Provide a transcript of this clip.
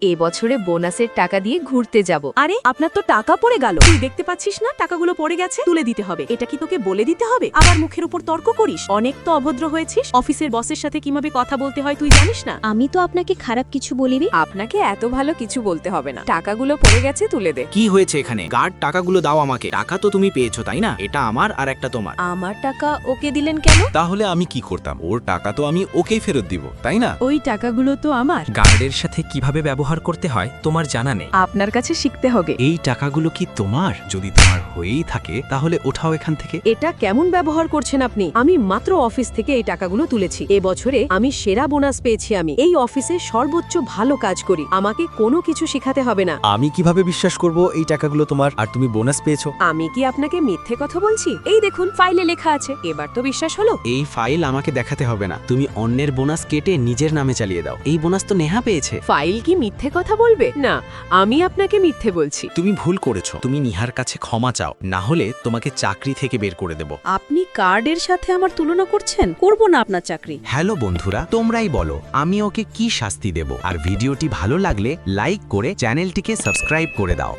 এ বছরে বোনাসের টাকা দিয়ে ঘুরতে যাব। আরে আপনার তো টাকা পড়ে গেল, তুই দেখতে পাচ্ছিস না টাকাগুলো পড়ে গেছে, তুলে দিতে হবে। এটা কি তোকে বলে দিতে হবে? আবার মুখের উপর তর্ক করিস। অনেক তো অভদ্র হয়েছিস। অফিসের বসের সাথে কিভাবে কথা বলতে হয় তুই জানিস না? আমি তো আপনাকে খারাপ কিছু বলিনি। আপনাকে এত ভালো কিছু বলতে হবে না, টাকাগুলো পড়ে গেছে, তুলে দে। কি হয়েছে এখানে? গার্ড, টাকাগুলো দাও আমাকে। টাকা তো তুমি পেয়েছো তাই না? এটা আমার আর একটা তোমার। আমার টাকা ওকে দিলেন কেন? তাহলে আমি কি করতাম? ওর টাকা তো আমি ওকেই ফেরত দিব, তাই না? ওই টাকাগুলো তো আমার। গার্ডের সাথে কিভাবে ব্যবহার করতে হয় তোমার জানা নেই। আপনার কাছে শিখতে হবে। এই টাকাগুলো কি তোমার? যদি তোমার হয়েই থাকে তাহলে ওঠাও এখান থেকে। এটা কেমন ব্যবহার করছেন আপনি? আমি মাত্র অফিস থেকে এই টাকাগুলো তুলেছি। এ বছরে আমি সেরা বোনাস পেয়েছি। আমি এই অফিসে সর্বোচ্চ ভালো কাজ করি, আমাকে কোনো কিছু শেখাতে হবে না। আমি কিভাবে বিশ্বাস করব এই টাকাগুলো তোমার আর তুমি বোনাস পেয়েছো? আমি কি আপনাকে মিথ্যে কথা বলছি? এই দেখুন ফাইলে লেখা আছে, এবার তো বিশ্বাস হলো। এই ফাইল আমাকে দেখাতে হবে না, তুমি অন্যের বোনাস কেটে নিজের নামে চালিয়ে দাও। এই বোনাস তো নেহা পেয়েছে। ফাইল কি মিথ্যে কথা বলবে? না, আমি আপনাকে মিথ্যে বলছি। তুমি ভুল করেছো। তুমি নিহার কাছে ক্ষমা চাও, না হলে তোমাকে চাকরি থেকে বের করে দেব। আপনি কার্ডের সাথে আমার তুলনা করছেন? করব না আপনার চাকরি। হ্যালো বন্ধুরা, তোমরাই বলো আমি ওকে কি শাস্তি দেব। আর ভিডিওটি ভালো লাগলে লাইক করে চ্যানেলটিকে সাবস্ক্রাইব করে দাও।